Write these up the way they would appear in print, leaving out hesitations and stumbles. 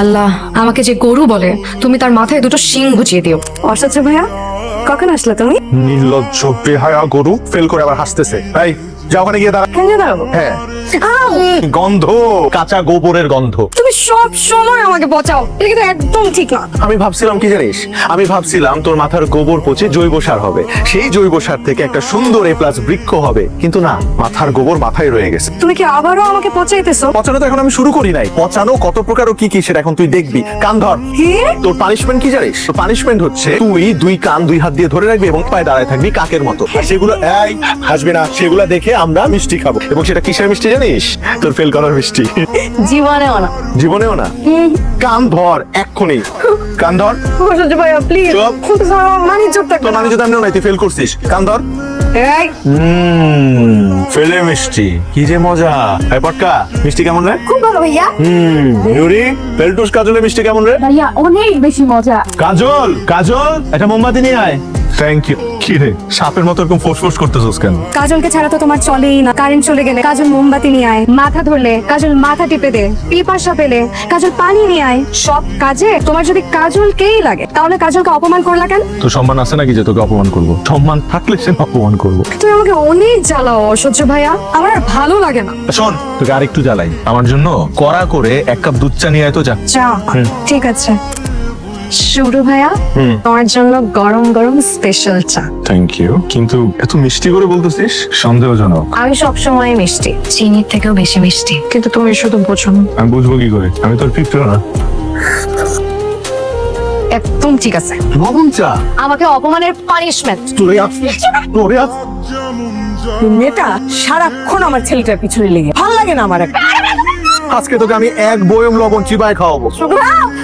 আল্লাহ, আমাকে যে গরু বলে তুমি তার মাথায় দুটো শিং গুজিয়ে দিও। অসহ্য ভাইয়া, কখন আসলে তুমি? নির্লজ্জ বেহায়া গরু ফেল করে আবার হাসতেছে। এই যাও, ওখানে গিয়ে দাঁড়া। কেন দাঁড়াবো? হ্যাঁ, আউ! গন্ধ, কাঁচা গোবরের গন্ধ। তুমি সব সময় আমাকে বচাও, এটা কিন্তু একদম ঠিক না। আমি ভাবছিলাম কি জানিস, আমি ভাবছিলাম তোর মাথার গোবর পচে জৈব সার হবে, সেই জৈব সার থেকে একটা সুন্দর A+ বৃক্ষ হবে, কিন্তু না, মাথার গোবর মাথায় রয়ে গেছে। তুমি কি আবারও আমাকে পচাইতেছো? পচানো তো এখন আমি শুরু করি নাই। পচানো কত প্রকার ও কি কি সেটা এখন তুই দেখবি। কান ধর। কি? তোর পানিশমেন্ট কি জানিস? তোর পানিশমেন্ট হচ্ছে তুই দুই কান দুই হাত দিয়ে ধরে রাখবি এবং পায়ে দাঁড়ায় থাকবি কাকের মতো। আর সেগুলো এই হাসবি না, সেগুলো দেখে আমরা মিষ্টি খাবো। এবং সেটা কিসের মিষ্টি জানিস? তোর ফেল করার মিষ্টি। জীবনেও না। জীবনেও না। কান ধর এক্ষুনি, কান ধর। অসহ্য ভাইয়া প্লিজ। চুপ। মানে চুপ থাক। তোর মানে যদি আমি নাই, তুই ফেল করছিস। কান ধর। এই ফেলে মিষ্টি কি যে মজা। এই পটকা, মিষ্টি কেমন রে? খুব ভালো ভাইয়া। ময়ূরী, ফেলটুস কাজলের মিষ্টি কেমন রে? ভাইয়া অনেক বেশি মজা। কাজল, কাজল, একটা মোমবাতি নিয়ে আয়। Thank you. কি রে, সাপের মতো এরকম ফোঁস করতেছস কেন? কাজলকে ছাড়া তো তোমার চলেই না। কারেন্ট চলে গেলে কাজল মোমবাতি নিয়ে আয়, মাথা ধরলে কাজল মাথা টিপে দে, পিপাসা পেলে কাজল পানি নিয়ে আয়। সব কাজে তোমার যদি কাজলকেই লাগে, তাহলে কাজলকে অপমান করলা কেন? তোর সম্মান আছে নাকি যে তোকে অপমান করবো? সম্মান থাকলে সে অপমান করবো। তুমি আমাকে অনেক জ্বালাও অসহ্য ভাইয়া, আমার আর ভালো লাগে না। শোন, তোকে আরেকটু জ্বালাই। আমার জন্য কড়া করে 1 কাপ দুধ চা নিয়ে আয় তো, যা। চা? ঠিক আছে। শুরু ভাইয়া, তোমার জন্য গরম গরম স্পেশাল চা। Thank you. কিন্তু এত মিষ্টি করে বলতেছিস, সন্দেহজনক। আমি সবসময় মিষ্টি, চিনির থেকেও বেশি মিষ্টি, কিন্তু তুমি শুধু বোঝো না। আমি বুঝবো কি করে? আমি তোর পিঁপড়া না। একদম ঠিক আছে। লবণ চা? আমাকে অপমানের পানিশমেন্ট। তোরে মেয়েটা সারাক্ষণ আমার ছেলেটার পিছনে লেগে, ভালো লাগে না আমার। আজকে তোকে আমি 1 বয়ম লবণ চিবায় খাওয়াবো।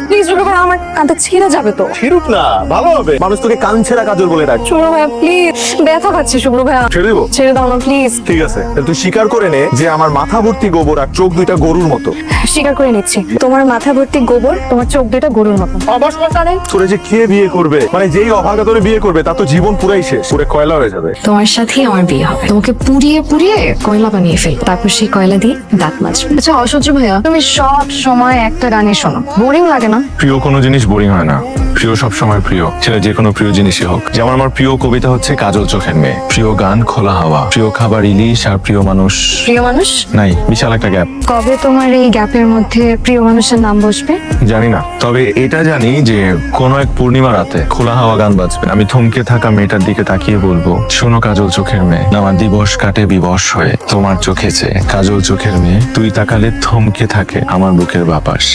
প্লিজ শুরু ভাই, আমার কানটা ছিঁড়ে যাবে তো। ছিড়ুক না, ভালো হবে। মানুষ তোকে কান ছেঁড়া কাজল বলে ডাক। শুরু ভাই প্লিজ, ব্যথা পাচ্ছি শুরু ভাই। ছেড়ে দেবো? ছেড়ে দাও না প্লিজ। ঠিক আছে, তাহলে তুই স্বীকার করে নে যে আমার মাথা ভর্তি গোবর আর চোখ দুইটা গরুর মতো। স্বীকার করে নিচ্ছি, তোমার মাথা ভর্তি গোবর, তোমার চোখ দুটো গরুর মতো। অবশ্যই তাহলে তোরে যে কে বিয়ে করবে, মানে যেই অভাগা তোরে বিয়ে করবে, তা তো জীবন পুরাই শেষ, পুরে কয়লা হয়ে যাবে। তোমার সাথেই আমার বিয়ে হবে। তোমাকে পুড়িয়ে পুড়িয়ে কয়লা বানিয়ে ফেল, তারপর সেই কয়লা দিয়ে দাঁত মাজবে। আচ্ছা অসহ্য ভাইয়া, তুমি সব সময় একটা গানই শোনো, বোরিং লাগে না? প্রিয় কোনো জিনিস বোরিং হয় না। প্রিয় সব সময় প্রিয়, সেটা যে কোনো প্রিয় জিনিসই হোক। যেমন আমার প্রিয় কবিতা হচ্ছে কাজল চোখের মেয়ে, প্রিয় গান খোলা হাওয়া, প্রিয় খাবার ইলিশ, আর প্রিয় মানুষ প্রিয় মানুষ নাই। বিশাল একটা গ্যাপ। কবে তোমার এই গ্যাপের মধ্যে প্রিয় মানুষের নাম বসবে? জানি না, তবে এটা জানি যে কোনো এক পূর্ণিমা রাতে খোলা হাওয়া গান বাজবে। আমি থমকে থাকা মেয়েটার দিকে তাকিয়ে বলবো, শোনো কাজল চোখের মেয়ে, আমার দিবস কাটে বিবশ হয়ে তোমার চোখে চেয়ে। কাজল চোখের মেয়ে, তুই তাকালে থমকে থাকে আমার বুকের বাতাস।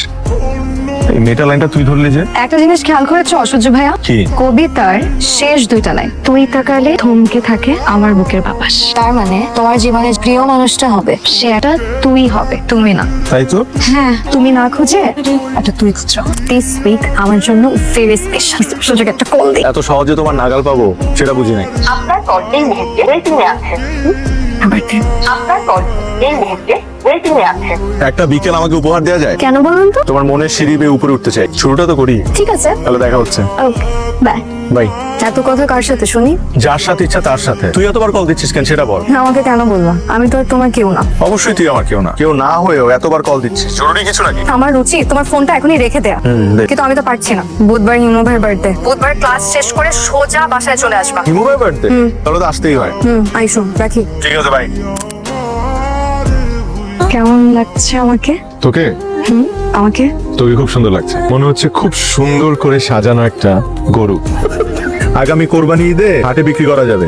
এই মেটা লাইনটা তুই ধরলি যে? একটা জিনিস খেয়াল করেছো অসহ্য ভাইয়া? কি? কবিতার শেষ দুইটা লাইন, তুই তাকালে থমকে থাকে আমার বুকের বাতাস। তার মানে তোমার জীবনের প্রিয় মানুষটা হবে, সেটা তুই হবে, তুমি না। তাই তো? হ্যাঁ, তুমি না খুঁজে একটা তুই খুঁজো। দিস উইক আমার জন্য ভেরি স্পেশাল। সুযোগ একটা কল দিই। এত সহজে তোমার নাগাল পাবো সেটা বুঝি নাই। আপনার কল এই মুহূর্তে ওয়েটিং এ আছে। আবার কি? আপনার কল এই মুহূর্তে ওয়েটিং এ আছে। একটা বিকেল আমাকে উপহার দেওয়া যায়? কেন বলুন তো? তোমার মনের সিঁড়ি বেয়ে উপরে উঠতে চাই। শুরুটা তো করি। ঠিক আছে, তাহলে দেখা হচ্ছে। Okay bye. বাই। এত কথা কার সাথে শুনি? যার সাথে ইচ্ছা তার সাথে। তুই এতবার কল দিচ্ছিস কেন সেটা বল। আমাকে কেন বলবা? আমি তো আর তোমার কেউ না। অবশ্যই তুই আমার কেউ না। কেউ না হয়েও এতবার কল দিচ্ছিস, জরুরি কিছু নাকি? আমার রুচি তোমার ফোনটা এখনই রেখে দেয়া, দে। কিন্তু আমি তো পারছি না। বুধবার হিমু ভাইয়ের বার্থডে, বুধবার ক্লাস শেষ করে সোজা বাসায় চলে আসবা। হিমু ভাই বার্থডে? তাহলে তো আসতেই হয়। আইসো, রাখি। ঠিক আছে ভাই। কেমন লাগছে আমাকে? তোকে? আমাকে তোকে খুব সুন্দর লাগছে। মনে হচ্ছে খুব সুন্দর করে সাজানো একটা গরু। আগামী কোরবানি ঈদে হাটে বিক্রি করা যাবে।